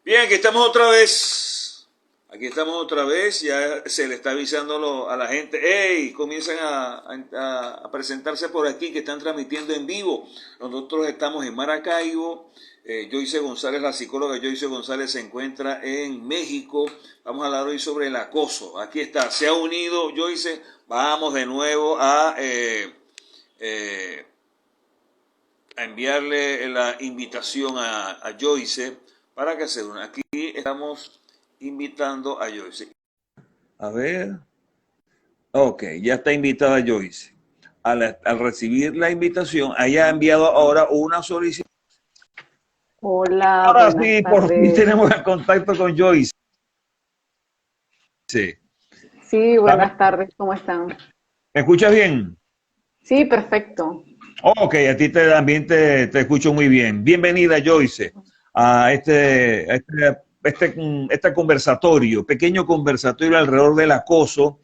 Bien, aquí estamos otra vez. Aquí estamos otra vez. Ya se le está avisando a la gente. ¡Ey! Comienzan a presentarse por aquí que están transmitiendo en vivo. Nosotros estamos en Maracaibo. Joyce González, la psicóloga Joyce González, se encuentra en México. Vamos a hablar hoy sobre el acoso. Aquí está. Se ha unido Joyce. Vamos de nuevo eh, a enviarle la invitación a Joyce para que se una. Aquí estamos invitando a Joyce. A ver. Ok, ya está invitada Joyce. Al recibir la invitación, ella ha enviado ahora una solicitud. Hola, Ahora buenas sí, por fin tardes. tenemos el contacto con Joyce. Sí. Sí, ¿Sabes? buenas tardes, ¿cómo están? ¿Me escuchas bien? Sí, perfecto. Ok, a ti también te escucho muy bien. Bienvenida, Joyce, a este conversatorio, pequeño conversatorio alrededor del acoso.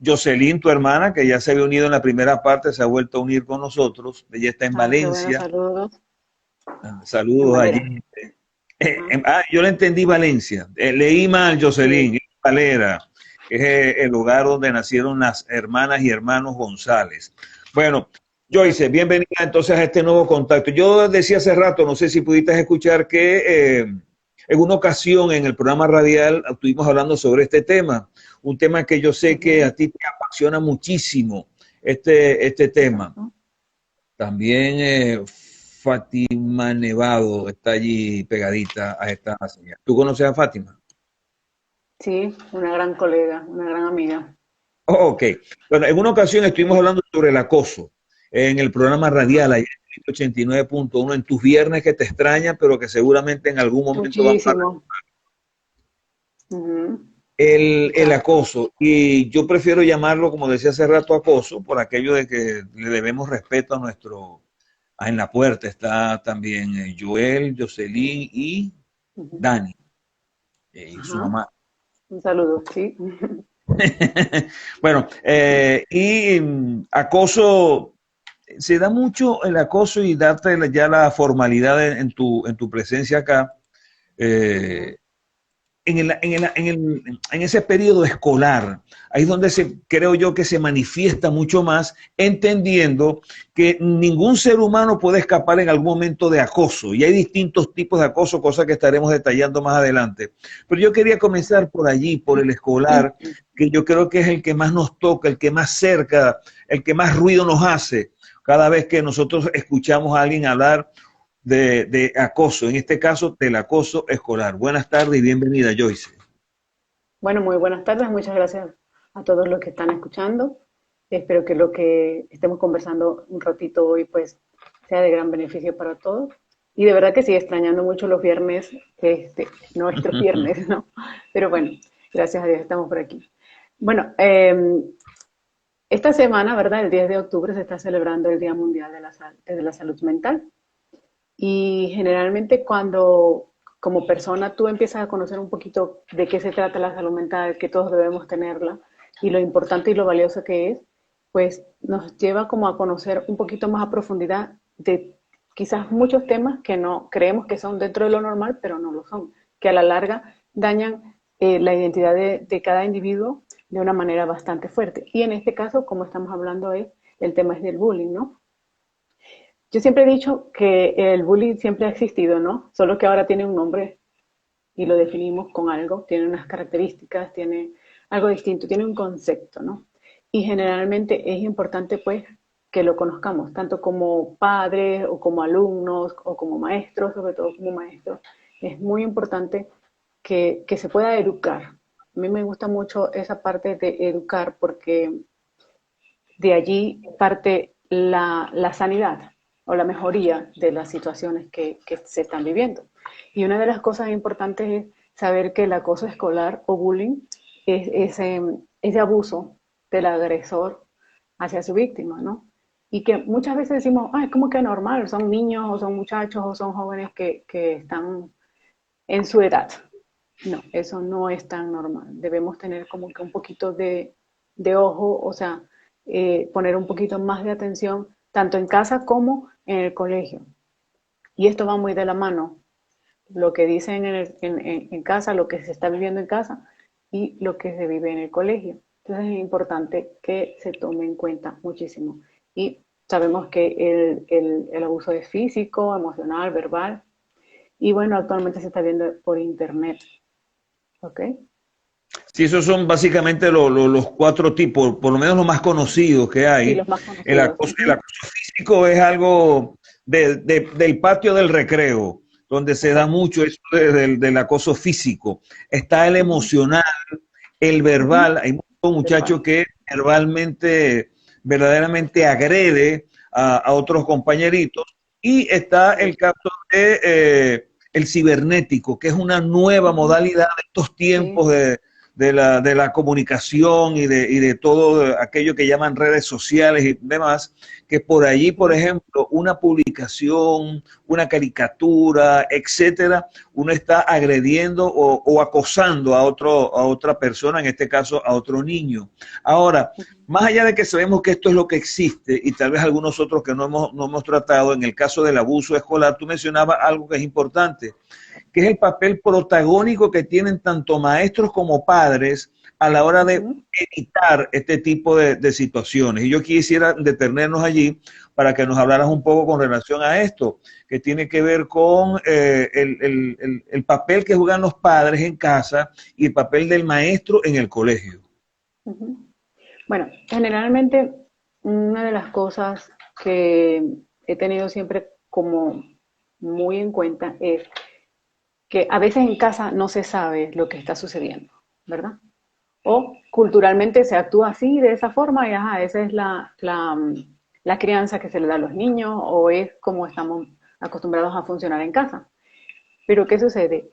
Jocelyn, tu hermana, que ya se había unido en la primera parte, se ha vuelto a unir con nosotros. Ella está en Ah, qué bueno, Valencia. saludos. En Saludos allí. Valera. Ajá. Yo le entendí Valencia. Leí mal, Sí. Jocelyn, Valera, que es el lugar donde nacieron las hermanas y hermanos González. Bueno, Joyce, bienvenida entonces a este nuevo contacto. Yo decía hace rato, no sé si pudiste escuchar que en una ocasión en el programa radial estuvimos hablando sobre este tema, un tema que yo sé que Ujú. a ti te apasiona muchísimo, este tema. Exacto. También Fátima Nevado está allí pegadita a esta señal. ¿Tú conoces a Fátima? Sí, una gran colega, una gran amiga. Oh, ok. Bueno, en una ocasión estuvimos hablando sobre el acoso en el programa radial Ajá. allá en 89.1 en tus viernes que te extraña, pero que seguramente en algún momento vamos a Muchísimo. Ujú. el Claro. acoso. Y yo prefiero llamarlo, como decía hace rato, acoso, por aquello de que le debemos respeto a nuestro. En la puerta está también Joel, Jocelyn y Ujú. Dani. Y su Ajá. mamá. Un saludo, sí. Bueno, acoso, se da mucho el acoso y darte ya la formalidad en tu presencia acá, Ujú. eh, en ese periodo escolar, ahí es donde creo yo que se manifiesta mucho más, entendiendo que ningún ser humano puede escapar en algún momento de acoso, y hay distintos tipos de acoso, cosas que estaremos detallando más adelante. Pero yo quería comenzar por allí, por el escolar, que yo creo que es el que más nos toca, el que más cerca, el que más ruido nos hace cada vez que nosotros escuchamos a alguien hablar de acoso, en este caso del acoso escolar. Buenas tardes y bienvenida, Joyce. Bueno, muy buenas tardes. Muchas gracias a todos los que están escuchando. Espero que lo que estemos conversando un ratito hoy pues sea de gran beneficio para todos. Y de verdad que sí, extrañando mucho los viernes, nuestros viernes, ¿no? Pero bueno, gracias a Dios estamos por aquí. Bueno, esta semana, ¿verdad? El 10 de octubre se está celebrando el Día Mundial de la Salud Mental. Y generalmente cuando como persona tú empiezas a conocer un poquito de qué se trata la salud mental, que todos debemos tenerla, y lo importante y lo valioso que es, pues nos lleva como a conocer un poquito más a profundidad de quizás muchos temas que no creemos que son dentro de lo normal, pero no lo son, que a la larga dañan la identidad de cada individuo de una manera bastante fuerte. Y en este caso, como estamos hablando, el tema es del bullying, ¿no? Yo siempre he dicho que el bullying siempre ha existido, ¿no? Solo que ahora tiene un nombre y lo definimos con algo, tiene unas características, tiene algo distinto, tiene un concepto, ¿no? Y generalmente es importante, pues, que lo conozcamos, tanto como padres o como alumnos o como maestros, sobre todo como maestros. Es muy importante que se pueda educar. A mí me gusta mucho esa parte de educar porque de allí parte la sanidad o la mejoría de las situaciones que se están viviendo. Y una de las cosas importantes es saber que el acoso escolar o bullying es ese abuso del agresor hacia su víctima, ¿no? Y que muchas veces decimos, ah, es como que normal, son niños o son muchachos o son jóvenes que están en su edad. No, eso no es tan normal. Debemos tener como que un poquito de ojo, o sea, poner un poquito más de atención, tanto en casa como en el colegio. Y esto va muy de la mano, lo que dicen en casa, lo que se está viviendo en casa y lo que se vive en el colegio. Entonces es importante que se tome en cuenta muchísimo. Y sabemos que el abuso es físico, emocional, verbal, y bueno, actualmente se está viendo por internet, ¿ok? Sí, esos son básicamente los cuatro tipos, por lo menos los más conocidos que Sí, hay. los más conocidos. El acoso físico es algo del patio del recreo, donde se da Exacto. mucho eso del acoso físico. Está el Ujú, emocional, el ujú. verbal. Hay muchos muchachos Verbal. que verbalmente, verdaderamente agrede a otros compañeritos. Y está el Sí. caso de el cibernético, que es una nueva Ujú. modalidad de estos Sí, tiempos de la comunicación y de todo aquello que llaman redes sociales y demás, que por allí, por sí. ejemplo, una publicación, una caricatura, etcétera, uno está agrediendo o acosando a otra persona, en este caso a otro niño. Ahora, Ujú. más allá de que sabemos que esto es lo que existe y tal vez algunos otros que no hemos tratado, en el caso del abuso escolar, tú mencionabas algo que es importante, que es el papel protagónico que tienen tanto maestros como padres a la hora de Ujú. evitar este tipo de situaciones. Y yo quisiera detenernos allí para que nos hablaras un poco con relación a esto, que tiene que ver con el papel que juegan los padres en casa y el papel del maestro en el colegio. Ujú. Bueno, generalmente una de las cosas que he tenido siempre como muy en cuenta es que a veces en casa no se sabe lo que está sucediendo, ¿verdad? O culturalmente se actúa así, de esa forma, y ajá, esa es la crianza que se le da a los niños o es como estamos acostumbrados a funcionar en casa. Pero ¿qué sucede?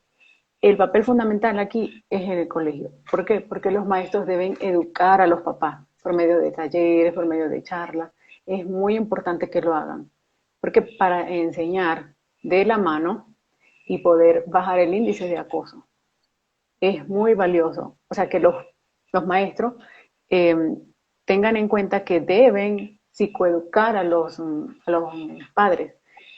El papel fundamental aquí es en el colegio. ¿Por qué? Porque los maestros deben educar a los papás por medio de talleres, por medio de charlas. Es muy importante que lo hagan, porque para enseñar de la mano y poder bajar el índice de acoso es muy valioso. O sea, que los maestros eh, tengan en cuenta que deben psicoeducar a los padres.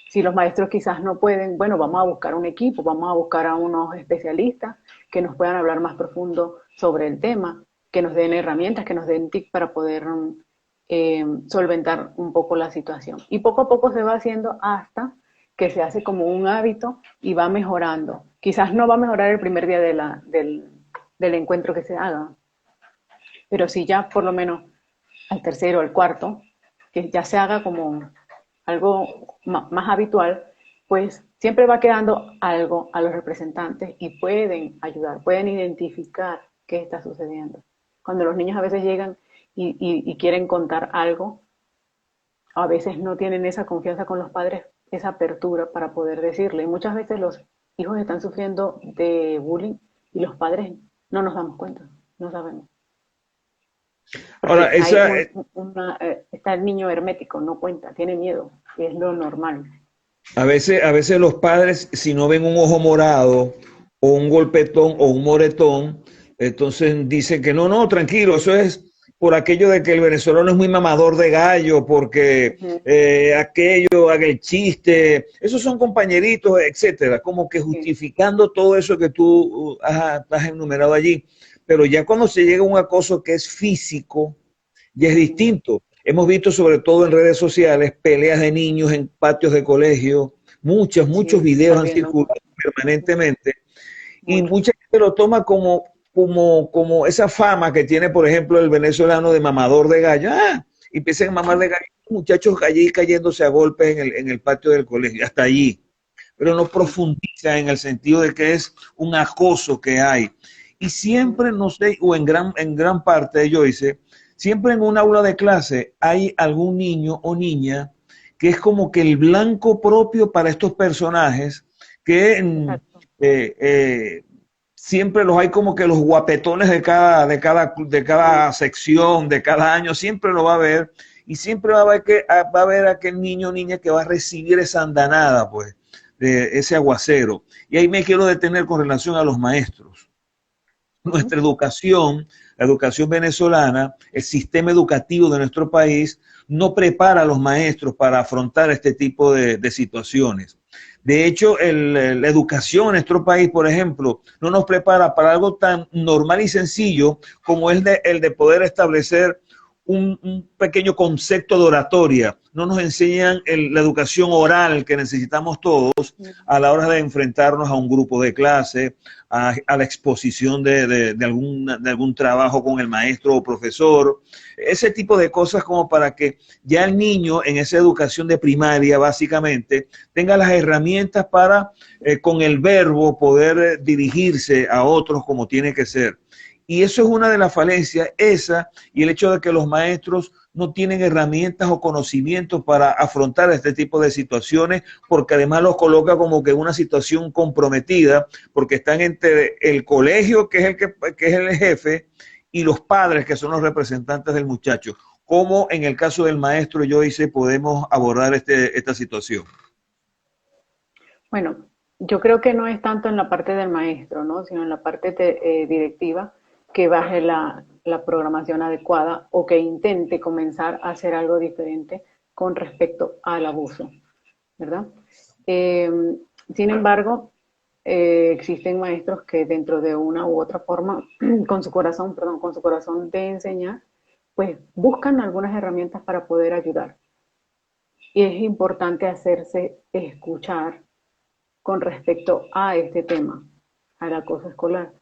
Si los maestros quizás no pueden, bueno, vamos a buscar un equipo, vamos a buscar a unos especialistas que nos puedan hablar más profundo sobre el tema, que nos den herramientas, que nos den tips para poder solventar un poco la situación. Y poco a poco se va haciendo hasta que se hace como un hábito y va mejorando. Quizás no va a mejorar el primer día del encuentro que se haga, pero sí ya por lo menos al tercero, al cuarto, que ya se haga como algo más habitual, pues siempre va quedando algo a los representantes y pueden ayudar, pueden identificar qué está sucediendo. Cuando los niños a veces llegan y quieren contar algo, a veces no tienen esa confianza con los padres, esa apertura para poder decirle. Y muchas veces los hijos están sufriendo de bullying y los padres no nos damos cuenta, no sabemos. Ahora, Porque hay está el niño hermético, no cuenta, tiene miedo, es lo normal. a veces los padres, si no ven un ojo morado o un golpetón o un moretón, entonces dicen que no, tranquilo, eso es por aquello de que el venezolano es muy mamador de gallo, porque Ujú. aquello, haga el chiste, esos son compañeritos, etcétera, como que Sí, justificando todo eso que tú has enumerado allí. Pero ya cuando se llega a un acoso que es físico, ya es ujú. distinto. Hemos visto sobre todo en redes sociales peleas de niños en patios de colegio, muchos Sí, se está videos han viendo circulado permanentemente y mucho. mucha gente lo toma como esa fama que tiene, por ejemplo, el venezolano de mamador de gallo. Y empiezan a mamar de gallo, muchachos allí cayéndose a golpes en el patio del colegio, hasta allí. Pero no Sí. profundiza en el sentido de que es un acoso que hay. Y Ujú. siempre, no sé, o en gran parte, Joyce, siempre en un aula de clase hay algún niño o niña que es como que el blanco propio para estos personajes que Exacto. siempre los hay como que los guapetones de Sí. cada sección, de cada año, siempre lo va a ver y siempre va a haber aquel niño o niña que va a recibir esa andanada, pues, de ese aguacero. Y ahí me quiero detener con relación a los maestros. Ujú. Nuestra educación, la educación venezolana, el sistema educativo de nuestro país, no prepara a los maestros para afrontar este tipo de situaciones. De hecho, la educación en nuestro país, por ejemplo, no nos prepara para algo tan normal y sencillo como el de poder establecer un pequeño concepto de oratoria. No nos enseñan la educación oral que necesitamos todos a la hora de enfrentarnos a un grupo de clase, a la exposición de algún trabajo con el maestro o profesor, ese tipo de cosas como para que ya el niño en esa educación de primaria básicamente tenga las herramientas para con el verbo poder dirigirse a otros como tiene que ser. Y eso es una de las falencias, esa y el hecho de que los maestros no tienen herramientas o conocimientos para afrontar este tipo de situaciones, porque además los coloca como que en una situación comprometida, porque están entre el colegio, que es el jefe, y los padres, que son los representantes del muchacho. ¿Cómo en el caso del maestro Joyce podemos abordar esta situación? Bueno, yo creo que no es tanto en la parte del maestro, ¿no? Sino en la parte directiva, que baje la programación adecuada o que intente comenzar a hacer algo diferente con respecto al abuso, ¿verdad? Eh, Sin embargo, existen maestros que dentro de una u otra forma, con su corazón, perdón, con su corazón de enseñar, pues buscan algunas herramientas para poder ayudar. Y es importante hacerse escuchar con respecto a este tema, al acoso escolar.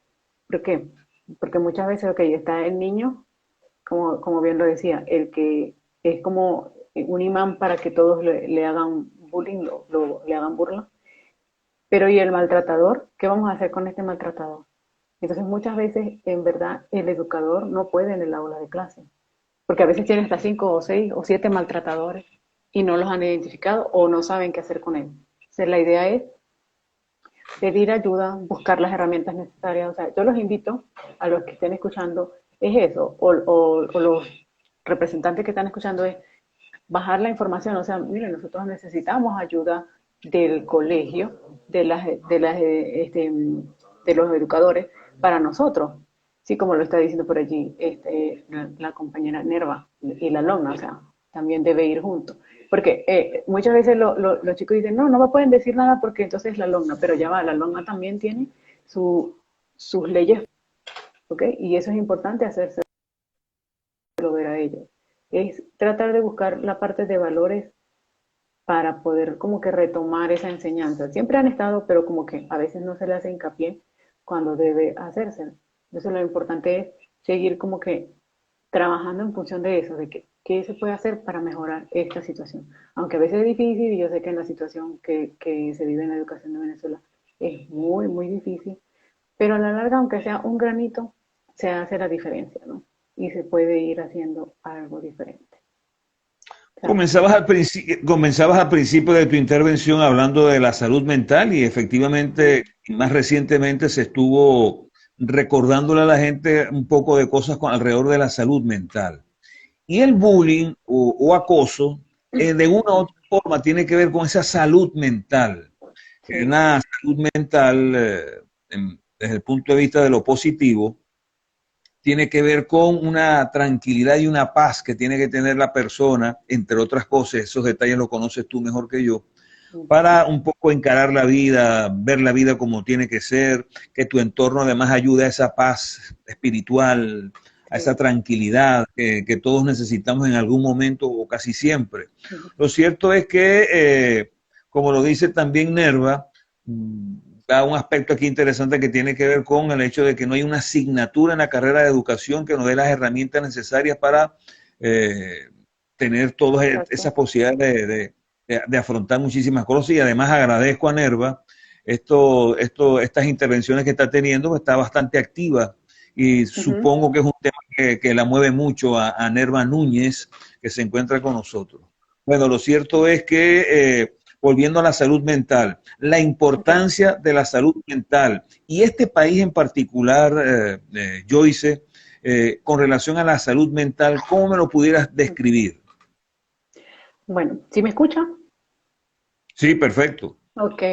¿Por qué? Porque muchas veces, ok, está el niño, como bien lo decía, el que es como un imán para que todos le hagan bullying, le hagan burla. Pero ¿y el maltratador? ¿Qué vamos a hacer con este maltratador? Entonces muchas veces, en verdad, el educador no puede en el aula de clase, porque a veces tiene hasta 5 o 6 o 7 maltratadores y no los han identificado o no saben qué hacer con él. Entonces la idea es pedir ayuda, buscar las herramientas necesarias. O sea, yo los invito a los que estén escuchando, es eso, o los representantes que están escuchando es bajar la información. O sea, miren, nosotros necesitamos ayuda del colegio, de los educadores, para nosotros. Sí, como lo está diciendo por allí la compañera Nerva y la alumna, o sea, también debe ir junto. Porque muchas veces los chicos dicen, no, no me pueden decir nada porque entonces es la alumna, pero ya va, la alumna también tiene sus leyes, ¿ok? Y eso es importante hacerse ver a ellos. Es tratar de buscar la parte de valores para poder como que retomar esa enseñanza. Siempre han estado, pero como que a veces no se le hace hincapié cuando debe hacerse. Entonces lo importante es seguir como que trabajando en función de eso, de qué se puede hacer para mejorar esta situación. Aunque a veces es difícil, y yo sé que en la situación que se vive en la educación de Venezuela es muy, muy difícil, pero a la larga, aunque sea un granito, se hace la diferencia, ¿no? Y se puede ir haciendo algo diferente. O sea, Comenzabas al principio de tu intervención hablando de la salud mental y efectivamente, más recientemente se estuvo recordándole a la gente un poco de cosas alrededor de la salud mental. Y el bullying o acoso, de una u otra forma, tiene que ver con esa salud mental. sí, Una salud mental, desde el punto de vista de lo positivo, tiene que ver con una tranquilidad y una paz que tiene que tener la persona, entre otras cosas, esos detalles los conoces tú mejor que yo, para un poco encarar la vida, ver la vida como tiene que ser, que tu entorno además ayude a esa paz espiritual, a esa sí. tranquilidad que todos necesitamos en algún momento o casi siempre. Lo cierto es que, como lo dice también Nerva, da un aspecto aquí interesante que tiene que ver con el hecho de que no hay una asignatura en la carrera de educación que nos dé las herramientas necesarias para eh, tener todas esas Exacto. posibilidades de afrontar muchísimas cosas y además agradezco a Nerva estas intervenciones que está teniendo, pues está bastante activa y Ujú. supongo que es un tema que la mueve mucho a Nerva Núñez, que se encuentra con nosotros. Bueno, lo cierto es que, volviendo a la salud mental, la Okay. importancia de la salud mental y este país en particular, Joyce, con relación a la salud mental, ¿cómo me lo pudieras describir? Bueno, ¿sí me escucha? Sí, perfecto. Ok.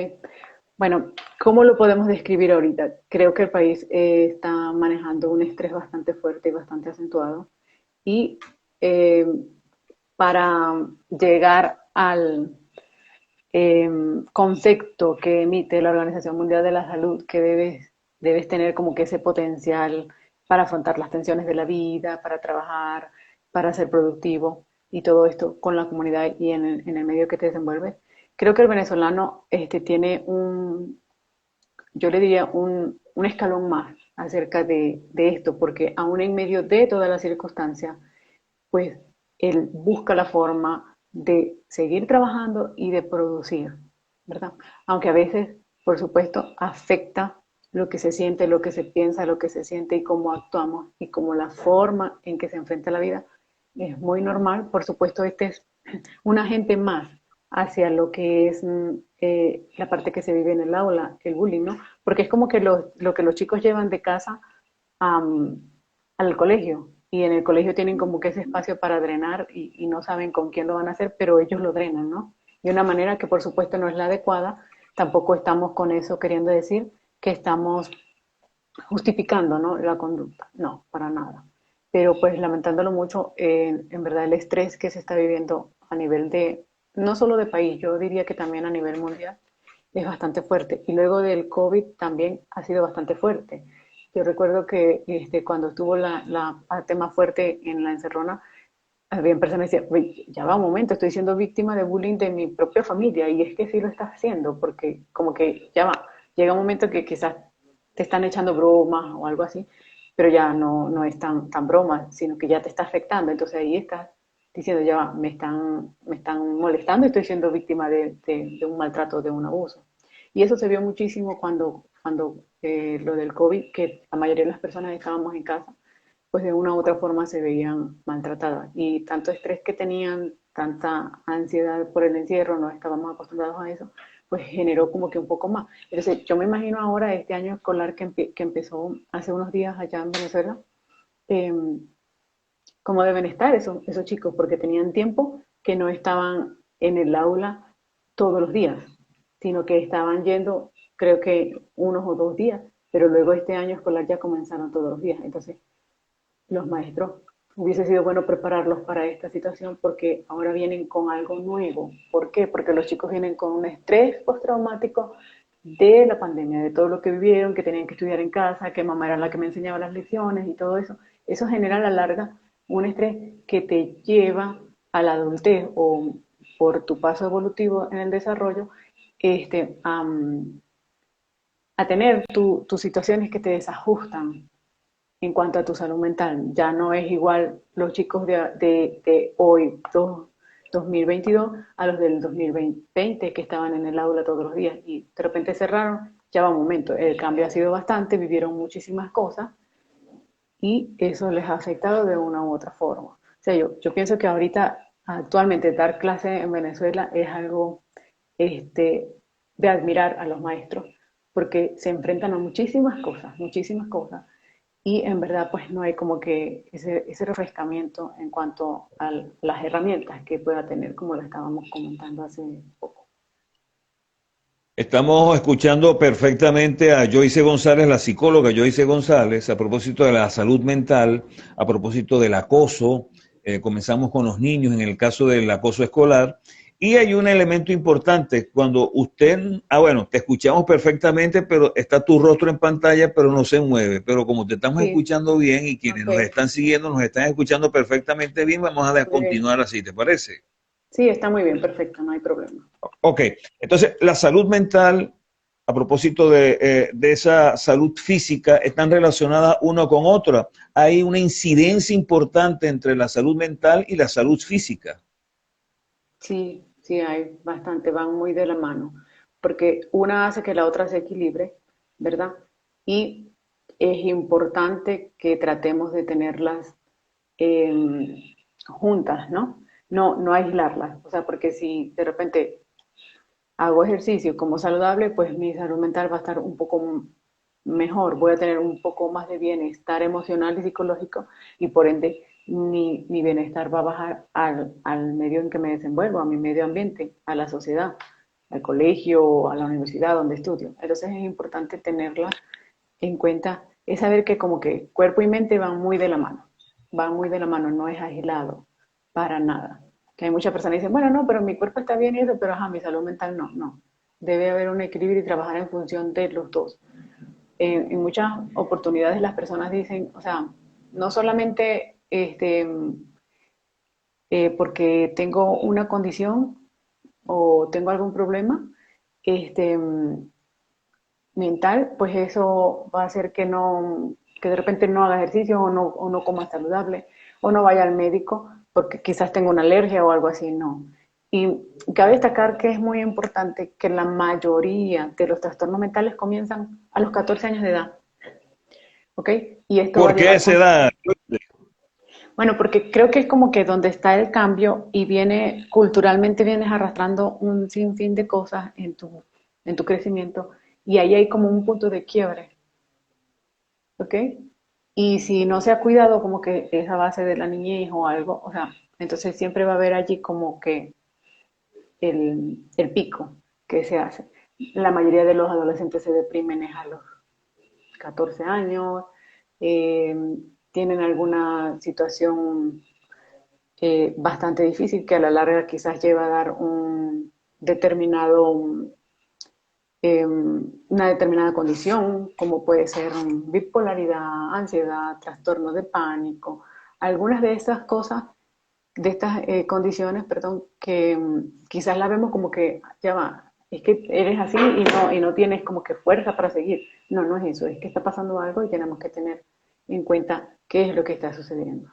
Bueno, ¿cómo lo podemos describir ahorita? Creo que el país está manejando un estrés bastante fuerte y bastante acentuado. Y eh, para llegar concepto que emite la Organización Mundial de la Salud, que debes tener como que ese potencial para afrontar las tensiones de la vida, para trabajar, para ser productivo y todo esto con la comunidad y en el medio que te desenvuelves. Creo que el venezolano tiene yo le diría un escalón más acerca de esto, porque aún en medio de todas las circunstancias, pues él busca la forma de seguir trabajando y de producir, ¿verdad? Aunque a veces, por supuesto, afecta lo que se siente, lo que se piensa, lo que se siente y cómo actuamos y cómo la forma en que se enfrenta la vida es muy normal. Por supuesto, este es un agente más hacia lo que es la parte que se vive en el aula, el bullying, ¿no? Porque es como que lo que los chicos llevan de casa um, al colegio y en el colegio tienen como que ese espacio para drenar y no saben con quién lo van a hacer, pero ellos lo drenan, ¿no? De una manera que por supuesto no es la adecuada, tampoco estamos con eso queriendo decir que estamos justificando, ¿no?, la conducta, no, para nada. Pero pues lamentándolo mucho, en verdad el estrés que se está viviendo a nivel de, no solo de país, yo diría que también a nivel mundial, es bastante fuerte. Y luego del COVID también ha sido bastante fuerte. Yo recuerdo que cuando estuvo la parte más fuerte en la encerrona, había personas que decían, ya va un momento, estoy siendo víctima de bullying de mi propia familia. Y es que sí lo estás haciendo, porque como que ya va, llega un momento que quizás te están echando bromas o algo así, pero ya no es tan broma, sino que ya te está afectando. Entonces ahí estás diciendo, ya va, me están molestando y estoy siendo víctima de un maltrato, de un abuso. Y eso se vio muchísimo cuando lo del COVID, que la mayoría de las personas estábamos en casa, pues de una u otra forma se veían maltratadas. Y tanto estrés que tenían, tanta ansiedad por el encierro, no estábamos acostumbrados a eso, pues generó como que un poco más. Entonces, yo me imagino ahora este año escolar que empezó hace unos días allá en Venezuela, eh, cómo deben estar esos chicos, porque tenían tiempo que no estaban en el aula todos los días, sino que estaban yendo, creo que unos o dos días, pero luego este año escolar ya comenzaron todos los días. Entonces, los maestros, hubiese sido bueno prepararlos para esta situación porque ahora vienen con algo nuevo. ¿Por qué? Porque los chicos vienen con un estrés postraumático de la pandemia, de todo lo que vivieron, que tenían que estudiar en casa, que mamá era la que me enseñaba las lecciones y todo eso. Eso genera a la larga un estrés que te lleva a la adultez o por tu paso evolutivo en el desarrollo, a, a tener tus situaciones que te desajustan en cuanto a tu salud mental. Ya no es igual los chicos de hoy, 2022, a los del 2020 que estaban en el aula todos los días y de repente cerraron. Ya va un momento, el cambio ha sido bastante, vivieron muchísimas cosas y eso les ha afectado de una u otra forma. O sea, yo pienso que ahorita, actualmente, dar clase en Venezuela es algo de admirar a los maestros, porque se enfrentan a muchísimas cosas, y en verdad pues no hay como que ese refrescamiento en cuanto a las herramientas que pueda tener, como lo estábamos comentando hace poco. Estamos escuchando perfectamente a Joyce González, la psicóloga Joyce González, a propósito de la salud mental, a propósito del acoso. Comenzamos con los niños en el caso del acoso escolar. Y hay un elemento importante, cuando bueno, te escuchamos perfectamente, pero está tu rostro en pantalla, pero no se mueve. Pero como te estamos Sí, escuchando bien y quienes nos ok, están siguiendo nos están escuchando perfectamente bien, vamos a muy bien. continuar así, ¿te parece? Sí, está muy bien, perfecto, no hay problema. Ok, entonces la salud mental, a propósito de esa salud física, están relacionadas una con otra. Hay una incidencia importante entre la salud mental y la salud física. Sí, sí, hay bastante, van muy de la mano, porque una hace que la otra se equilibre, ¿verdad? Y es importante que tratemos de tenerlas juntas, ¿no? No aislarlas, o sea, porque si de repente hago ejercicio como saludable, pues mi salud mental va a estar un poco mejor, voy a tener un poco más de bienestar emocional y psicológico y por ende mi bienestar va a bajar al medio en que me desenvuelvo, a mi medio ambiente, a la sociedad, al colegio, a la universidad donde estudio. Entonces es importante tenerla en cuenta, es saber que como que cuerpo y mente van muy de la mano, no es aislado para nada. Que hay muchas personas que dicen, bueno, no, pero mi cuerpo está bien y eso, pero ajá, mi salud mental no, no. Debe haber un equilibrio y trabajar en función de los dos. En muchas oportunidades las personas dicen, o sea, no solamente porque tengo una condición o tengo algún problema este, mental, pues eso va a hacer que no, que de repente no haga ejercicio o no coma saludable o no vaya al médico porque quizás tenga una alergia o algo así, no. Y cabe destacar que es muy importante que la mayoría de los trastornos mentales comienzan a los 14 años de edad, ¿ok? Y esto va a ¿Por qué llevar se da? bueno, porque creo que es como que donde está el cambio y viene, culturalmente vienes arrastrando un sinfín de cosas en tu crecimiento y ahí hay como un punto de quiebre, ¿ok? Y si no se ha cuidado como que esa base de la niñez o algo, o sea, entonces siempre va a haber allí como que el pico que se hace. La mayoría de los adolescentes se deprimen es a los 14 años, eh, tienen alguna situación bastante difícil que a la larga quizás lleva a dar un determinado, una determinada condición, como puede ser bipolaridad, ansiedad, trastorno de pánico, algunas de esas cosas, de estas condiciones, perdón, que quizás la vemos como que ya va, es que eres así y no tienes como que fuerza para seguir. No, no es eso, es que está pasando algo y tenemos que tener en cuenta qué es lo que está sucediendo.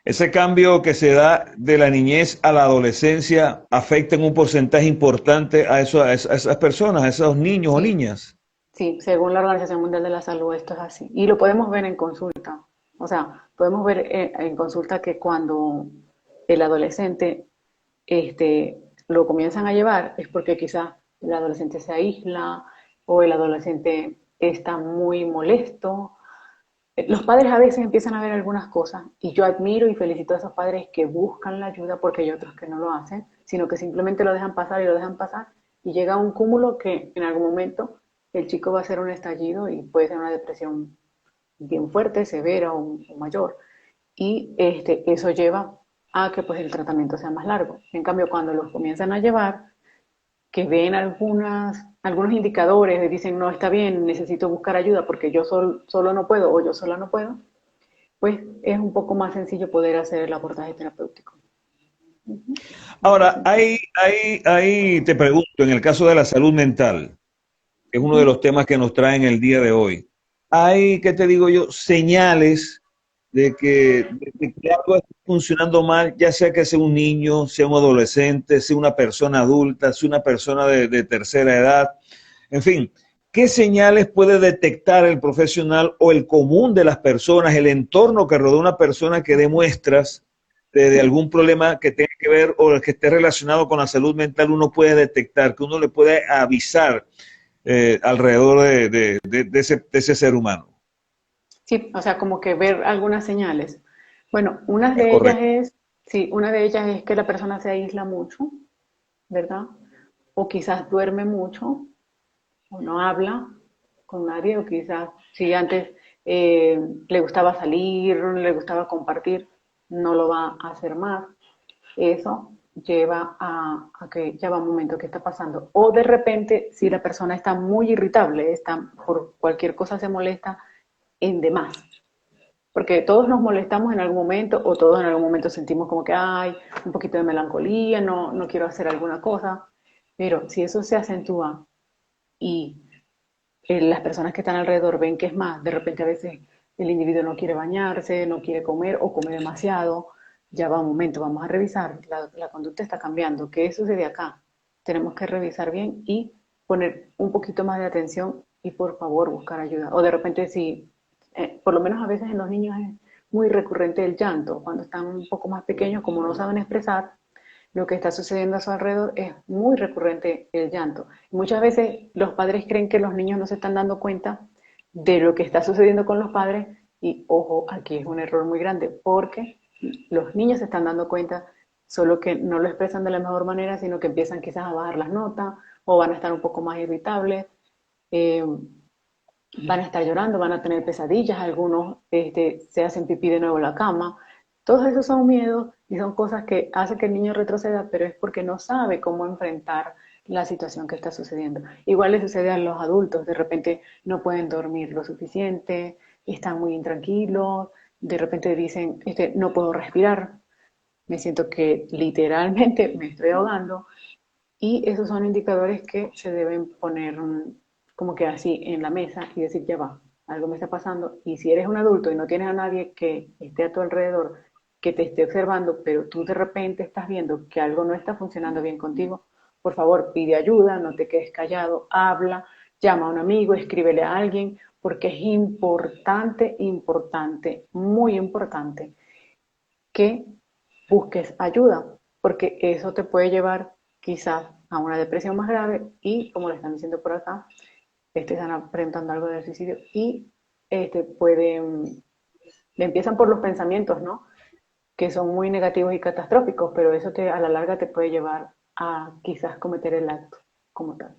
Ese cambio que se da de la niñez a la adolescencia afecta en un porcentaje importante a esas personas, a esos niños o Sí, niñas. sí, según la Organización Mundial de la Salud esto es así. Y lo podemos ver en consulta. O sea, podemos ver en consulta que cuando el adolescente lo comienzan a llevar es porque quizás el adolescente se aísla o el adolescente está muy molesto. Los padres a veces empiezan a ver algunas cosas y yo admiro y felicito a esos padres que buscan la ayuda porque hay otros que no lo hacen, sino que simplemente lo dejan pasar y lo dejan pasar y llega un cúmulo que en algún momento el chico va a hacer un estallido y puede ser una depresión bien fuerte, severa o mayor. Y eso lleva a que pues el tratamiento sea más largo. En cambio, cuando los comienzan a llevar, que ven algunos indicadores y dicen, no está bien, necesito buscar ayuda porque yo solo no puedo o yo sola no puedo, pues es un poco más sencillo poder hacer el abordaje terapéutico. Es más Ahora, sencillo. te pregunto, en el caso de la salud mental, que es uno de los temas que nos traen el día de hoy, ¿hay, qué te digo yo, señales de que algo está funcionando mal, ya sea que sea un niño, sea un adolescente, sea una persona adulta, sea una persona de tercera edad? En fin, ¿qué señales puede detectar el profesional o el común de las personas, el entorno que rodea a una persona que demuestras de algún problema que tenga que ver o que esté relacionado con la salud mental? Uno puede detectar, que uno le puede avisar alrededor de ese ser humano. Sí, o sea, como que ver algunas señales. Bueno, una Es de ellas correcto. es, sí, una de ellas es que la persona se aísla mucho, ¿verdad? O quizás duerme mucho, o no habla con nadie, o quizás si antes le gustaba salir, le gustaba compartir, no lo va a hacer más. Eso lleva a que ya va un momento que está pasando. O de repente, si la persona está muy irritable, está por cualquier cosa se molesta en demás. Porque todos nos molestamos en algún momento o todos en algún momento sentimos como que hay un poquito de melancolía, no quiero hacer alguna cosa. Pero si eso se acentúa y las personas que están alrededor ven que es más, de repente a veces el individuo no quiere bañarse, no quiere comer o come demasiado, ya va un momento, vamos a revisar, la conducta está cambiando, ¿qué sucede acá? Tenemos que revisar bien y poner un poquito más de atención y por favor buscar ayuda. O de repente si, por lo menos a veces en los niños es muy recurrente el llanto, cuando están un poco más pequeños, como no saben expresar, lo que está sucediendo a su alrededor es muy recurrente el llanto. Muchas veces los padres creen que los niños no se están dando cuenta de lo que está sucediendo con los padres y ojo, aquí es un error muy grande porque los niños se están dando cuenta, solo que no lo expresan de la mejor manera, sino que empiezan quizás a bajar las notas o van a estar un poco más irritables, eh, van a estar llorando, van a tener pesadillas, algunos se hacen pipí de nuevo en la cama, Todos esos son miedos y son cosas que hacen que el niño retroceda, pero es porque no sabe cómo enfrentar la situación que está sucediendo. Igual le sucede a los adultos, de repente no pueden dormir lo suficiente, están muy intranquilos, de repente dicen, no puedo respirar, me siento que literalmente me estoy ahogando, y esos son indicadores que se deben poner como que así en la mesa y decir, ya va, algo me está pasando. Y si eres un adulto y no tienes a nadie que esté a tu alrededor, que te esté observando, pero tú de repente estás viendo que algo no está funcionando bien contigo, por favor, pide ayuda, no te quedes callado, habla, llama a un amigo, escríbele a alguien, porque es importante, importante, muy importante que busques ayuda, porque eso te puede llevar quizás a una depresión más grave y, como le están diciendo por acá, están preguntando algo del suicidio y le empiezan por los pensamientos, ¿no? Que son muy negativos y catastróficos, pero eso a la larga te puede llevar a quizás cometer el acto como tal.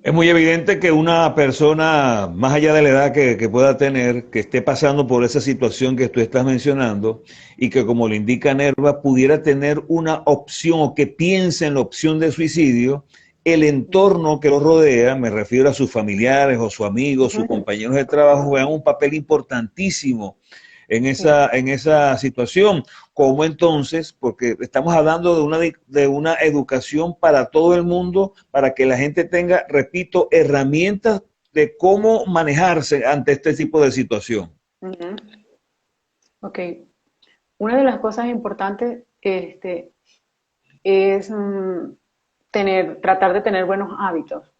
Es muy evidente que una persona, más allá de la edad que pueda tener, que esté pasando por esa situación que tú estás mencionando y que, como le indica Nerva, pudiera tener una opción o que piense en la opción de suicidio, el entorno que lo rodea, me refiero a sus familiares o sus amigos, sus compañeros de trabajo, juegan un papel importantísimo en esa situación. ¿Cómo entonces? Porque estamos hablando de una educación para todo el mundo, para que la gente tenga, repito, herramientas de cómo manejarse ante este tipo de situación. Ok. Una de las cosas importantes es tratar de tener buenos hábitos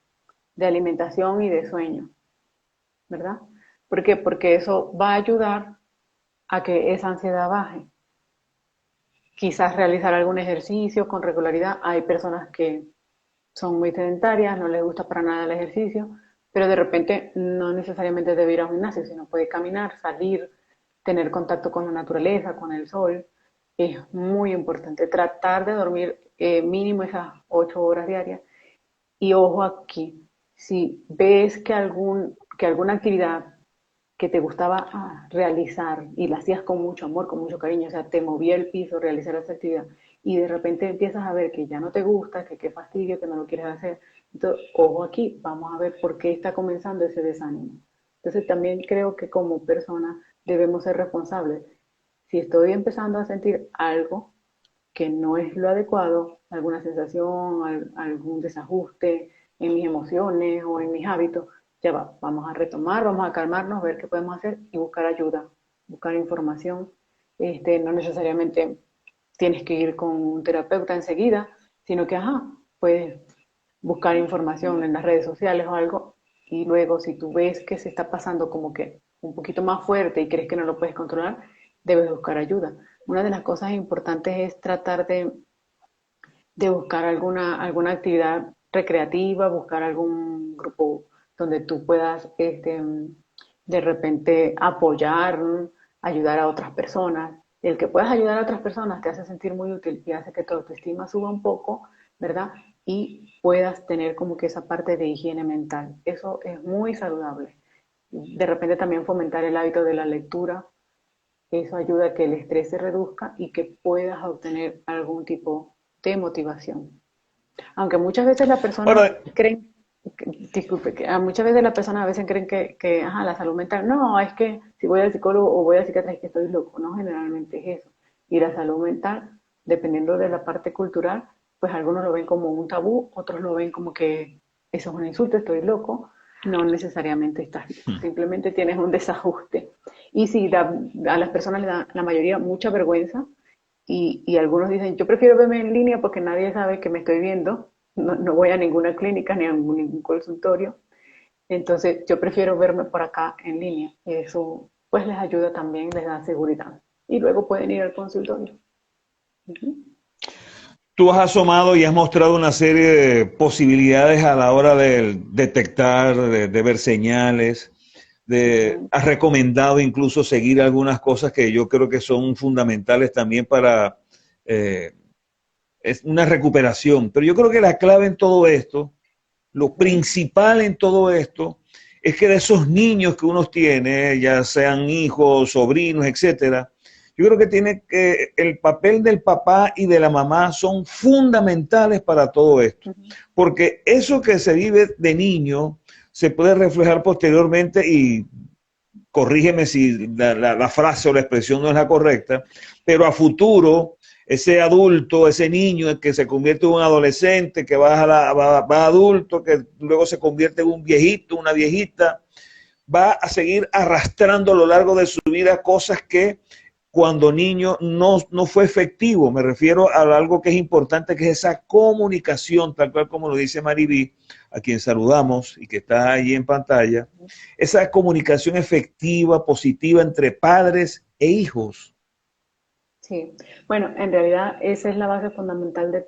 de alimentación y de sueño, ¿verdad? ¿Por qué? Porque eso va a ayudar a que esa ansiedad baje. Quizás realizar algún ejercicio con regularidad. Hay personas que son muy sedentarias, no les gusta para nada el ejercicio, pero de repente no necesariamente debe ir a un gimnasio, sino puede caminar, salir, tener contacto con la naturaleza, con el sol. Es muy importante tratar de dormir mínimo esas 8 horas diarias. Y ojo aquí, si ves que alguna actividad que te gustaba realizar y la hacías con mucho amor, con mucho cariño, o sea, te movía el piso realizar esa actividad y de repente empiezas a ver que ya no te gusta, que qué fastidio, que no lo quieres hacer. Entonces, ojo aquí, vamos a ver por qué está comenzando ese desánimo. Entonces, también creo que como personas debemos ser responsables. Si estoy empezando a sentir algo que no es lo adecuado, alguna sensación, algún desajuste en mis emociones o en mis hábitos, ya va, vamos a retomar, vamos a calmarnos, ver qué podemos hacer y buscar ayuda, buscar información. No necesariamente tienes que ir con un terapeuta enseguida, sino que, puedes buscar información en las redes sociales o algo y luego si tú ves que se está pasando como que un poquito más fuerte y crees que no lo puedes controlar, debes buscar ayuda. Una de las cosas importantes es tratar de buscar alguna actividad recreativa, buscar algún grupo donde tú puedas de repente apoyar, ayudar a otras personas. El que puedas ayudar a otras personas te hace sentir muy útil y hace que tu autoestima suba un poco, ¿verdad? Y puedas tener como que esa parte de higiene mental. Eso es muy saludable. De repente también fomentar el hábito de la lectura, eso ayuda a que el estrés se reduzca y que puedas obtener algún tipo de motivación. Aunque muchas veces las personas Ahora, creen, disculpe, que muchas veces las personas a veces creen que la salud mental, no, es que si voy al psicólogo o voy al psiquiatra es que estoy loco, no, generalmente es eso. Y la salud mental, dependiendo de la parte cultural, pues algunos lo ven como un tabú, otros lo ven como que eso es un insulto, estoy loco. No necesariamente estás loco, simplemente tienes un desajuste. Y si a las personas le da la mayoría mucha vergüenza, y algunos dicen, yo prefiero verme en línea porque nadie sabe que me estoy viendo, no voy a ninguna clínica ni a ningún consultorio, entonces yo prefiero verme por acá en línea. Eso pues les ayuda también, les da seguridad. Y luego pueden ir al consultorio. tú has asomado y has mostrado una serie de posibilidades a la hora de detectar, de ver señales, has recomendado incluso seguir algunas cosas que yo creo que son fundamentales también para es una recuperación. Pero yo creo que la clave en todo esto, lo principal en todo esto, es que de esos niños que uno tiene, ya sean hijos, sobrinos, etcétera, Yo creo que tiene que el papel del papá y de la mamá son fundamentales para todo esto, porque eso que se vive de niño se puede reflejar posteriormente y corrígeme si la frase o la expresión no es la correcta, pero a futuro ese adulto, ese niño que se convierte en un adolescente, que va a adulto, que luego se convierte en un viejito, una viejita, va a seguir arrastrando a lo largo de su vida cosas que cuando niño no fue efectivo. Me refiero a algo que es importante, que es esa comunicación, tal cual como lo dice Maribí, a quien saludamos y que está ahí en pantalla, esa comunicación efectiva, positiva entre padres e hijos. Sí, bueno, en realidad esa es la base fundamental de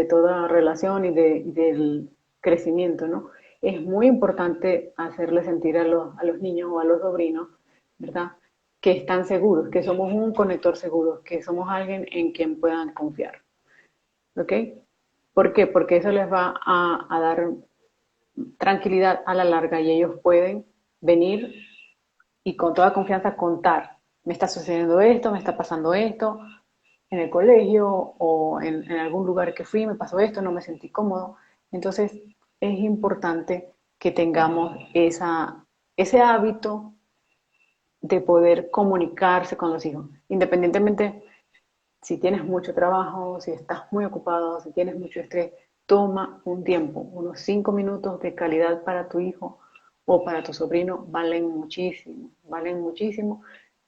toda relación y del crecimiento, ¿no? Es muy importante hacerle sentir a los niños o a los sobrinos, ¿verdad? Que están seguros, que somos un conector seguro, que somos alguien en quien puedan confiar, ¿ok? ¿Por qué? Porque eso les va a dar tranquilidad a la larga y ellos pueden venir y con toda confianza contar, me está sucediendo esto, me está pasando esto, en el colegio o en algún lugar que fui, me pasó esto, no me sentí cómodo. Entonces es importante que tengamos ese hábito de poder comunicarse con los hijos, independientemente si tienes mucho trabajo, si estás muy ocupado, si tienes mucho estrés, toma un tiempo, unos 5 minutos de calidad para tu hijo o para tu sobrino, valen muchísimo,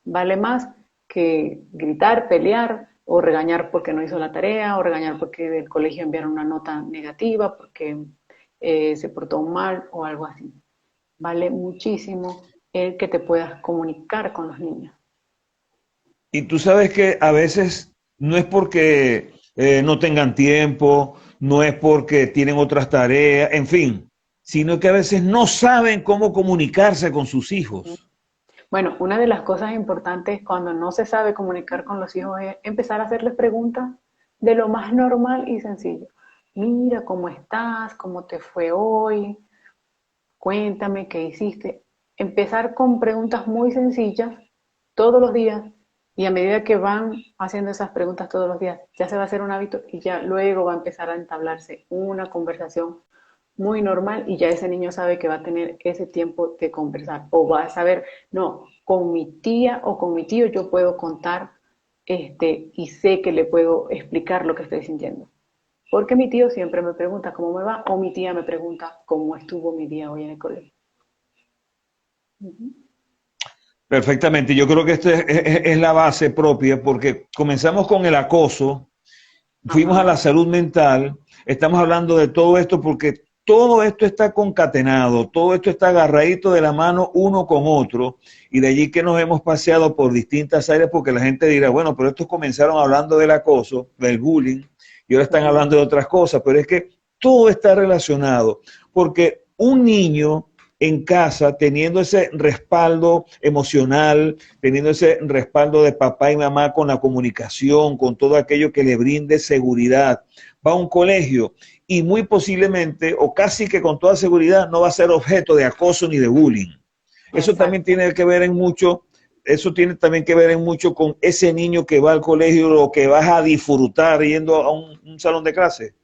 vale más que gritar, pelear o regañar porque no hizo la tarea o regañar porque del colegio enviaron una nota negativa, porque se portó mal o algo así. Vale muchísimo el que te puedas comunicar con los niños. Y tú sabes que a veces no es porque no tengan tiempo, no es porque tienen otras tareas, en fin, sino que a veces no saben cómo comunicarse con sus hijos. Bueno, una de las cosas importantes cuando no se sabe comunicar con los hijos es empezar a hacerles preguntas de lo más normal y sencillo. Mira, ¿cómo estás? ¿Cómo te fue hoy? Cuéntame qué hiciste. Empezar con preguntas muy sencillas todos los días y a medida que van haciendo esas preguntas todos los días, ya se va a hacer un hábito y ya luego va a empezar a entablarse una conversación muy normal y ya ese niño sabe que va a tener ese tiempo de conversar o va a saber, no, con mi tía o con mi tío yo puedo contar y sé que le puedo explicar lo que estoy sintiendo. Porque mi tío siempre me pregunta cómo me va o mi tía me pregunta cómo estuvo mi día hoy en el colegio. Perfectamente, yo creo que esta es la base propia porque comenzamos con el acoso, fuimos a Ajá. la salud mental, estamos hablando de todo esto porque todo esto está concatenado, todo esto está agarradito de la mano uno con otro y de allí que nos hemos paseado por distintas áreas porque la gente dirá, bueno, pero estos comenzaron hablando del acoso, del bullying y ahora están Uh-huh. hablando de otras cosas, pero es que todo está relacionado porque un niño en casa, teniendo ese respaldo emocional, teniendo ese respaldo de papá y mamá con la comunicación, con todo aquello que le brinde seguridad, va a un colegio y muy posiblemente, o casi que con toda seguridad, no va a ser objeto de acoso ni de bullying. Eso también Exacto. tiene que ver en mucho, eso tiene también que ver en mucho con ese niño que va al colegio o que vas a disfrutar yendo a un salón de clase.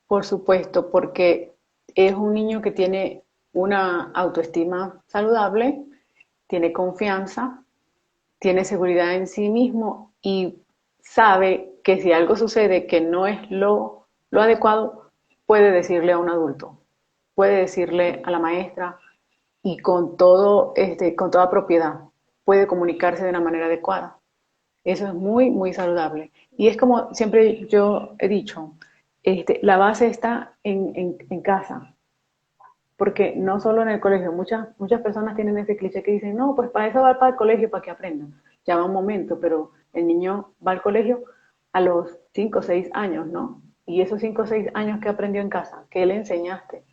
Por supuesto, porque es un niño que tiene una autoestima saludable, tiene confianza, tiene seguridad en sí mismo y sabe que si algo sucede que no es lo adecuado, puede decirle a un adulto, puede decirle a la maestra y con todo, con toda propiedad, puede comunicarse de una manera adecuada. Eso es muy, muy saludable. Y es como siempre yo he dicho, la base está en casa, porque no solo en el colegio, muchas personas tienen ese cliché que dicen, no, pues para eso va para el colegio, para que aprendan. Ya va un momento, pero el niño va al colegio a los 5 o 6 años, ¿no? Y esos 5 o 6 años que aprendió en casa, ¿qué le enseñaste?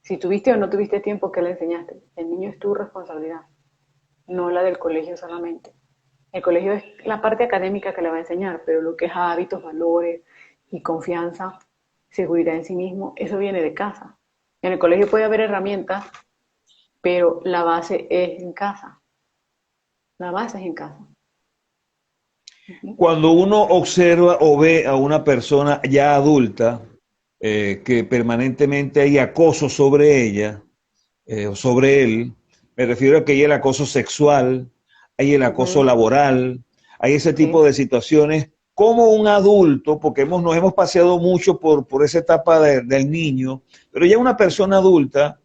Si tuviste o no tuviste tiempo, ¿qué le enseñaste? El niño es tu responsabilidad, no la del colegio solamente. El colegio es la parte académica que le va a enseñar, pero lo que es hábitos, valores y confianza, seguridad en sí mismo, eso viene de casa. En el colegio puede haber herramientas, pero la base es en casa. La base es en casa. Ujú. Cuando uno observa o ve a una persona ya adulta, que permanentemente hay acoso sobre ella, o sobre él, me refiero a que hay el acoso sexual, hay el acoso Ujú. laboral, hay ese tipo Sí, de situaciones, como un adulto, porque nos hemos paseado mucho por esa etapa del niño, pero ya una persona adulta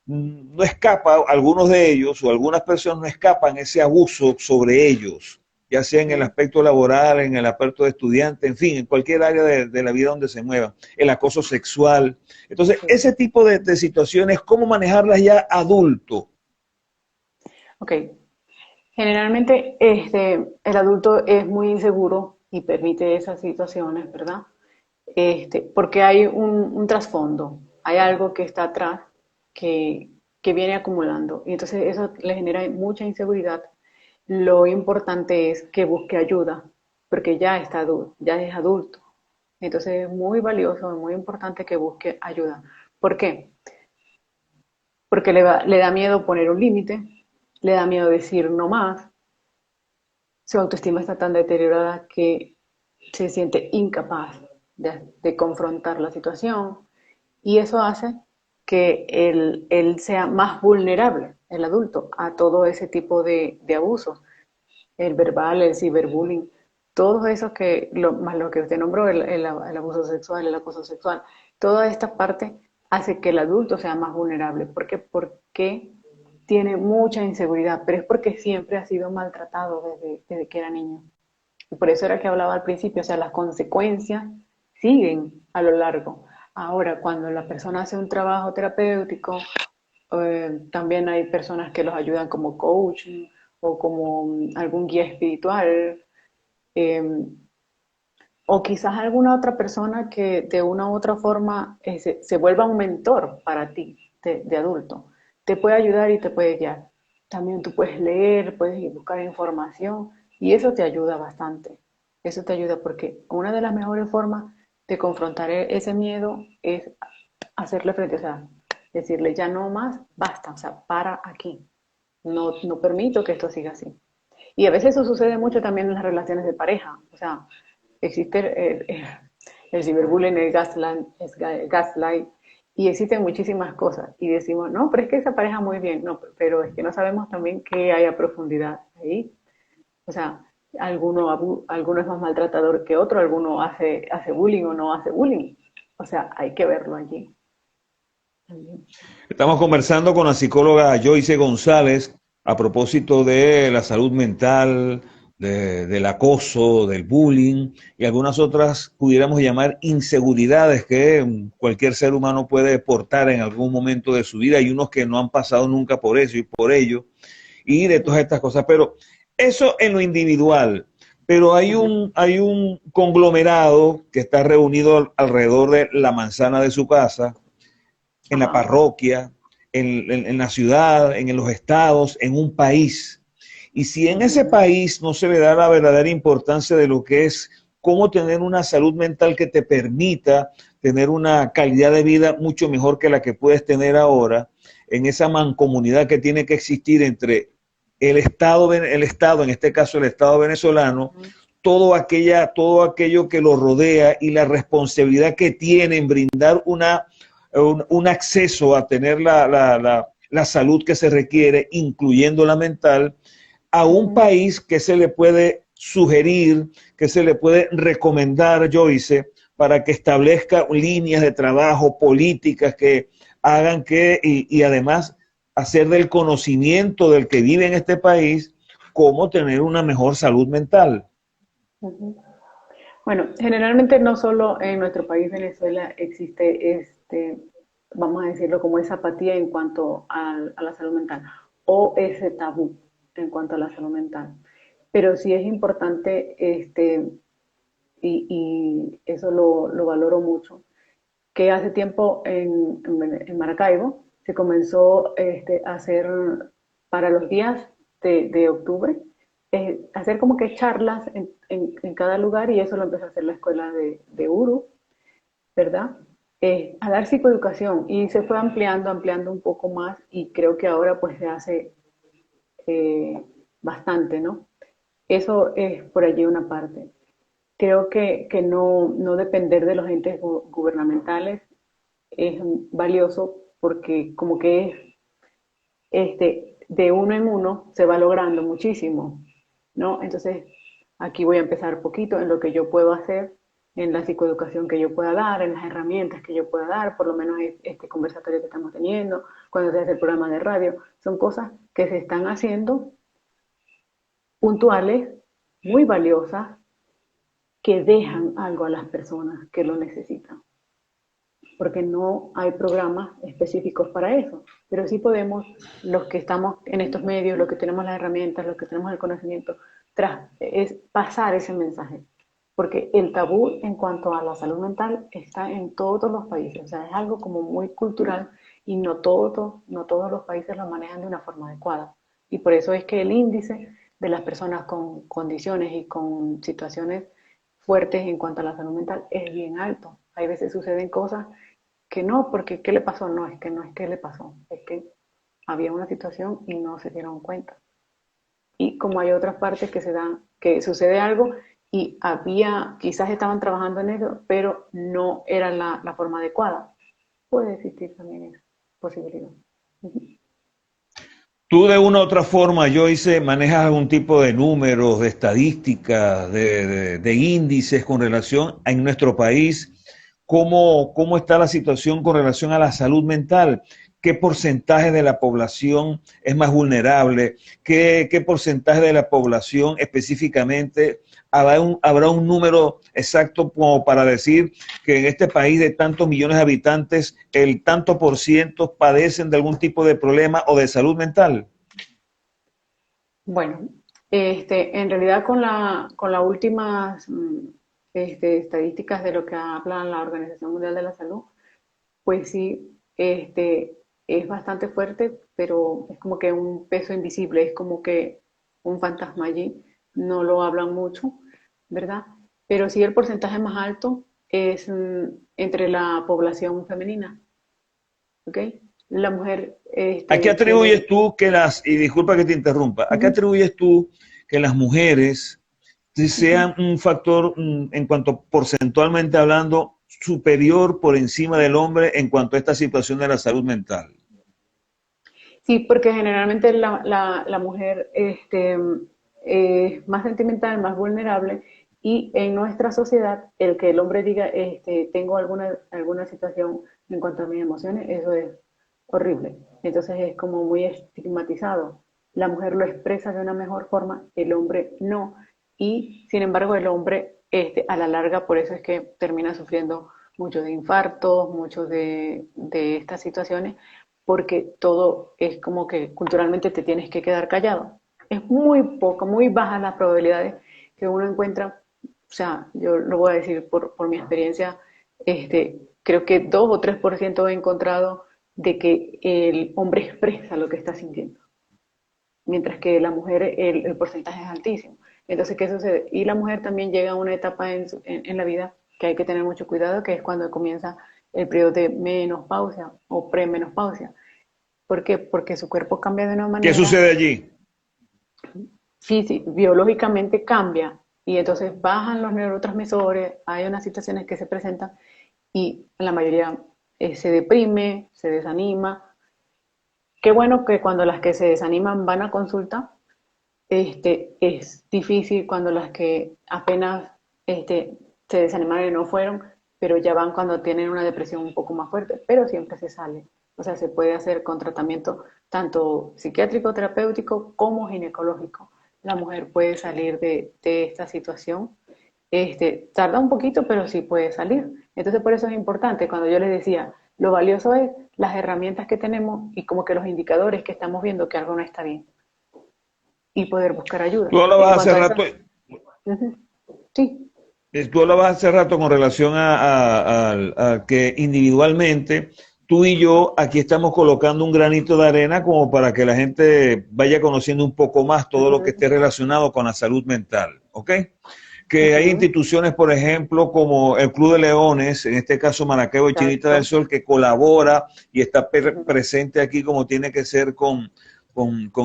no escapa, algunos de ellos o algunas personas no escapan ese abuso sobre ellos, ya sea en el sí, aspecto laboral, en el aspecto de estudiante, en fin, en cualquier área de la vida donde se muevan, el acoso sexual. Entonces, sí. ese tipo de situaciones, ¿cómo manejarlas ya adulto? Ok. Generalmente el adulto es muy inseguro y permite esas situaciones, ¿verdad? Porque hay un trasfondo, hay algo que está atrás que, que viene acumulando y entonces eso le genera mucha inseguridad. Lo importante es que busque ayuda porque ya está ya es adulto. Entonces es muy valioso, es muy importante que busque ayuda. ¿Por qué? Porque le da miedo poner un límite, le da miedo decir no más, su autoestima está tan deteriorada que se siente incapaz de confrontar la situación y eso hace que él sea más vulnerable, el adulto, a todo ese tipo de abusos, el verbal, el ciberbullying, todos esos más lo que usted nombró, el abuso sexual, el acoso sexual, toda esta parte hace que el adulto sea más vulnerable. ¿Por qué? Porque tiene mucha inseguridad, pero es porque siempre ha sido maltratado desde que era niño. Y por eso era que hablaba al principio, o sea, las consecuencias siguen a lo largo. Ahora, cuando la persona hace un trabajo terapéutico, también hay personas que los ayudan como coach o como algún guía espiritual, eh, o quizás alguna otra persona que de una u otra forma se vuelva un mentor para ti de adulto. Te puede ayudar y te puede guiar. También tú puedes leer, puedes buscar información y eso te ayuda bastante. Eso te ayuda porque una de las mejores formas de confrontar ese miedo es hacerle frente, o sea, decirle ya no más, basta, o sea, para aquí. No, no permito que esto siga así. Y a veces eso sucede mucho también en las relaciones de pareja. O sea, existe el ciberbullying, el gaslight, y existen muchísimas cosas. Y decimos, no, pero es que esa pareja muy bien. No, pero es que no sabemos también qué hay a profundidad ahí. O sea, alguno es más maltratador que otro, alguno hace bullying o no hace bullying. O sea, hay que verlo allí. También. Estamos conversando con la psicóloga Joyce González a propósito de la salud mental, del acoso, del bullying y algunas otras pudiéramos llamar inseguridades que cualquier ser humano puede portar en algún momento de su vida. Hay unos que no han pasado nunca por eso y por ello y de todas Ujú, estas cosas. Pero eso en lo individual. Pero ujú. hay un conglomerado que está reunido alrededor de la manzana de su casa, en la Ajá. parroquia, en la ciudad, en los estados, en un país. Y si en ese Ujú, país no se le da la verdadera importancia de lo que es cómo tener una salud mental que te permita tener una calidad de vida mucho mejor que la que puedes tener ahora, en esa mancomunidad que tiene que existir entre el Estado, en este caso el Estado venezolano, ujú, todo aquello que lo rodea y la responsabilidad que tiene en brindar un acceso a tener la salud que se requiere, incluyendo la mental, a un ujú. país que se le puede sugerir, que se le puede recomendar, Joyce, para que establezca líneas de trabajo, políticas que hagan y además hacer del conocimiento del que vive en este país cómo tener una mejor salud mental. Ujú. Bueno, generalmente no solo en nuestro país, Venezuela, existe vamos a decirlo, como esa apatía en cuanto a la salud mental o ese tabú en cuanto a la salud mental. Pero sí es importante, y eso lo valoro mucho, que hace tiempo en Maracaibo se comenzó a hacer para los días de octubre, hacer como que charlas en cada lugar y eso lo empezó a hacer la escuela de Uru, ¿verdad? A dar psicoeducación y se fue ampliando un poco más y creo que ahora pues se hace bastante, ¿no? Eso es por allí una parte. Creo que no depender de los entes gubernamentales es valioso porque como que es de uno en uno se va logrando muchísimo, ¿no? Entonces, aquí voy a empezar poquito en lo que yo puedo hacer, en la psicoeducación que yo pueda dar, en las herramientas que yo pueda dar, por lo menos este conversatorio que estamos teniendo, cuando se hace el programa de radio, son cosas que se están haciendo puntuales, muy valiosas, que dejan algo a las personas que lo necesitan, porque no hay programas específicos para eso, pero sí podemos, los que estamos en estos medios, los que tenemos las herramientas, los que tenemos el conocimiento, es pasar ese mensaje, porque el tabú en cuanto a la salud mental está en todos los países, o sea, es algo como muy cultural y no todos los países lo manejan de una forma adecuada, y por eso es que el índice de las personas con condiciones y con situaciones fuertes en cuanto a la salud mental es bien alto. Hay veces suceden cosas que no, porque ¿qué le pasó? No es que le pasó, es que había una situación y no se dieron cuenta. Y como hay otras partes que se dan, que sucede algo y quizás estaban trabajando en eso, pero no era la forma adecuada, puede existir también esa posibilidad. Tú de una u otra forma, Joyce, manejas algún tipo de números, de estadísticas, de índices con relación en nuestro país. ¿Cómo está la situación con relación a la salud mental? ¿Qué porcentaje de la población es más vulnerable? ¿Qué porcentaje de la población específicamente habrá un número exacto como para decir que en este país de tantos millones de habitantes, el tanto por ciento padecen de algún tipo de problema o de salud mental? Bueno, en realidad con las últimas estadísticas de lo que habla la Organización Mundial de la Salud, pues sí, es bastante fuerte, pero es como que un peso invisible, es como que un fantasma allí, no lo hablan mucho, ¿verdad? Pero sí el porcentaje más alto es entre la población femenina, ¿ok? La mujer ¿A qué tiene... atribuyes tú y disculpa que te interrumpa, a qué Ujú, atribuyes tú que las mujeres ujú. sean un factor en cuanto porcentualmente hablando superior por encima del hombre en cuanto a esta situación de la salud mental? Sí, porque generalmente la mujer es más sentimental, más vulnerable y en nuestra sociedad el que el hombre diga tengo alguna situación en cuanto a mis emociones, eso es horrible. Entonces es como muy estigmatizado. La mujer lo expresa de una mejor forma, el hombre no. Y sin embargo el hombre a la larga por eso es que termina sufriendo mucho de infartos, mucho de estas situaciones porque todo es como que culturalmente te tienes que quedar callado. Es muy poco, muy bajas las probabilidades que uno encuentra, o sea, yo lo voy a decir por mi experiencia, creo que 2 o 3% he encontrado de que el hombre expresa lo que está sintiendo, mientras que la mujer el porcentaje es altísimo. Entonces, ¿qué sucede? Y la mujer también llega a una etapa en la vida que hay que tener mucho cuidado, que es cuando comienza el periodo de menopausia o premenopausia. ¿Por qué? Porque su cuerpo cambia de una ¿Qué manera, sucede allí? biológicamente cambia y entonces bajan los neurotransmisores, hay unas situaciones que se presentan y la mayoría se deprime, se desanima. Qué bueno que cuando las que se desaniman van a consulta, es difícil cuando las que apenas se desanimaron y no fueron, pero ya van cuando tienen una depresión un poco más fuerte, pero siempre se sale. O sea, se puede hacer con tratamiento tanto psiquiátrico, terapéutico como ginecológico. La mujer puede salir de esta situación. Tarda un poquito, pero sí puede salir. Entonces, por eso es importante, cuando yo les decía, lo valioso es las herramientas que tenemos y como que los indicadores que estamos viendo que algo no está bien y poder buscar ayuda. Tú En hablabas hace cuanto a eso, rato, uh-huh, sí, tú hablabas hace rato con relación a que individualmente tú y yo aquí estamos colocando un granito de arena como para que la gente vaya conociendo un poco más todo lo que esté uh-huh, relacionado con la salud mental, ¿ok? Que hay uh-huh, instituciones, por ejemplo, como el Club de Leones, en este caso Maracaibo y Chinita del exacto, Sol, que colabora y está uh-huh, presente aquí como tiene que ser con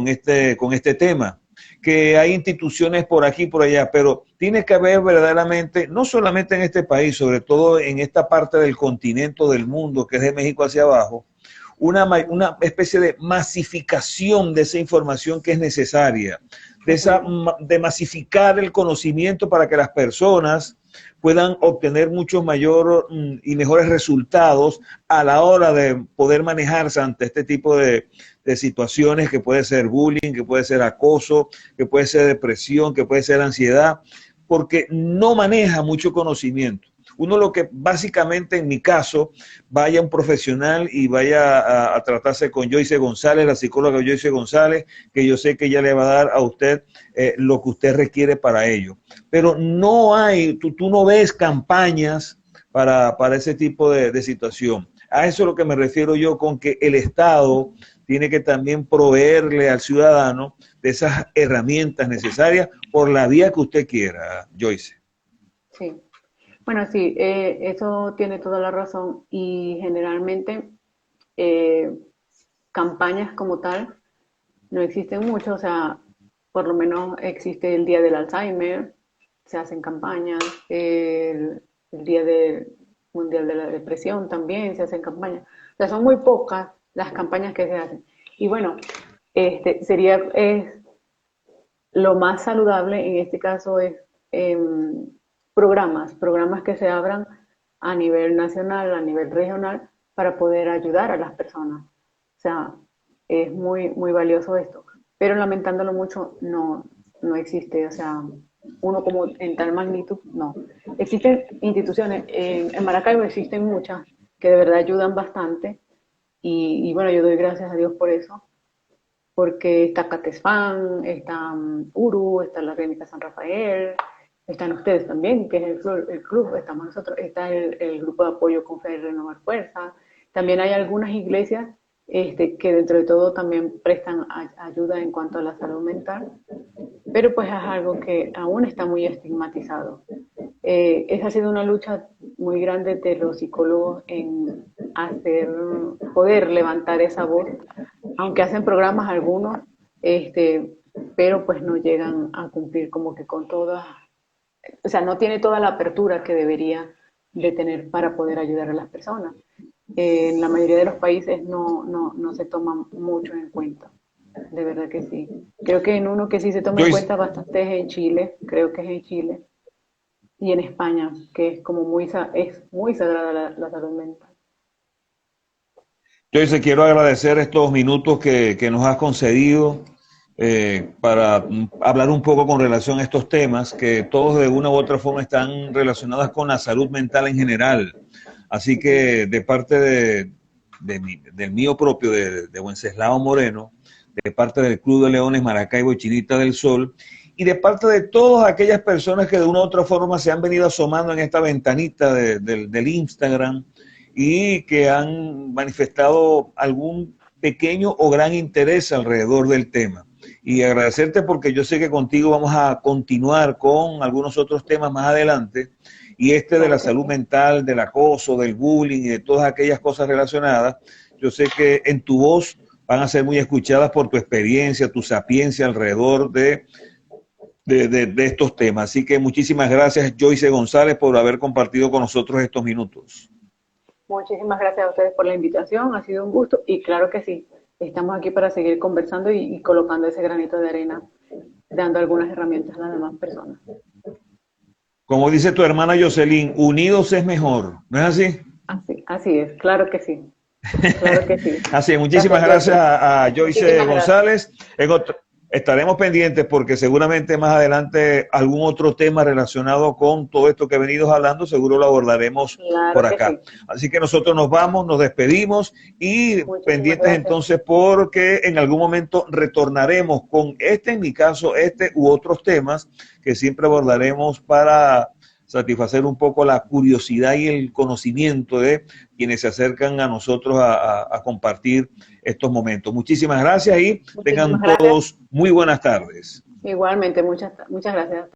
este tema. que hay instituciones por aquí y por allá, pero tiene que haber verdaderamente, no solamente en este país, sobre todo en esta parte del continente del mundo, que es de México hacia abajo, una especie de masificación de esa información que es necesaria, de masificar el conocimiento para que las personas puedan obtener muchos mayor y mejores resultados a la hora de poder manejarse ante este tipo de situaciones, que puede ser bullying, que puede ser acoso, que puede ser depresión, que puede ser ansiedad, porque no maneja mucho conocimiento. Uno lo que básicamente en mi caso, vaya un profesional y vaya a tratarse con Joyce González, la psicóloga Joyce González, que yo sé que ella le va a dar a usted lo que usted requiere para ello. Pero no hay, tú no ves campañas para ese tipo de situación. A eso es lo que me refiero yo con que el Estado tiene que también proveerle al ciudadano de esas herramientas necesarias por la vía que usted quiera, Joyce. Sí. Bueno, sí, eso tiene toda la razón y generalmente campañas como tal no existen mucho, o sea, por lo menos existe el Día del Alzheimer, se hacen campañas, el Día Mundial de la Depresión también se hacen campañas, o sea, son muy pocas las campañas que se hacen. Y bueno, sería lo más saludable en este caso es programas que se abran a nivel nacional, a nivel regional, para poder ayudar a las personas. O sea, es muy, muy valioso esto. Pero lamentándolo mucho, no existe. O sea, uno como en tal magnitud, no. Existen instituciones, en Maracaibo existen muchas que de verdad ayudan bastante. Y bueno, yo doy gracias a Dios por eso. Porque está Catesfan, está URU, está la Clínica San Rafael, están ustedes también, que es el club, estamos nosotros, está el grupo de apoyo con Fe y Renovar Fuerza. También hay algunas iglesias que dentro de todo también prestan ayuda en cuanto a la salud mental, pero pues es algo que aún está muy estigmatizado. Esa ha sido una lucha muy grande de los psicólogos en poder levantar esa voz, aunque hacen programas algunos, pero pues no llegan a cumplir como que con todas, o sea, no tiene toda la apertura que debería de tener para poder ayudar a las personas. En la mayoría de los países no se toma mucho en cuenta, de verdad que sí. Creo que en uno que sí se toma en cuenta bastante es en Chile, creo que es en Chile, y en España, que es como es muy sagrada la salud mental. Joyce, quiero agradecer estos minutos que nos has concedido para hablar un poco con relación a estos temas, que todos de una u otra forma están relacionados con la salud mental en general. Así que de parte del mío propio, de Wenceslao Moreno, de parte del Club de Leones Maracaibo y Chinita del Sol, y de parte de todas aquellas personas que de una u otra forma se han venido asomando en esta ventanita del Instagram y que han manifestado algún pequeño o gran interés alrededor del tema. Y agradecerte porque yo sé que contigo vamos a continuar con algunos otros temas más adelante, y de la salud mental, del acoso, del bullying y de todas aquellas cosas relacionadas, yo sé que en tu voz van a ser muy escuchadas por tu experiencia, tu sapiencia alrededor de estos temas. Así que muchísimas gracias, Joyce González, por haber compartido con nosotros estos minutos. Muchísimas gracias a ustedes por la invitación, ha sido un gusto y claro que sí, estamos aquí para seguir conversando y colocando ese granito de arena, dando algunas herramientas a las demás personas. Como dice tu hermana Jocelyn, unidos es mejor, ¿no es así? Así es, claro que sí. Claro que sí. Así es, muchísimas gracias a Joyce González. Estaremos pendientes porque seguramente más adelante algún otro tema relacionado con todo esto que he venido hablando, seguro lo abordaremos por acá. Sí. Así que nosotros nos vamos, nos despedimos y pendientes entonces porque en algún momento retornaremos con en mi caso, u otros temas que siempre abordaremos para satisfacer un poco la curiosidad y el conocimiento de quienes se acercan a nosotros a compartir estos momentos. Muchísimas gracias y tengan todos muy buenas tardes. Igualmente, muchas gracias.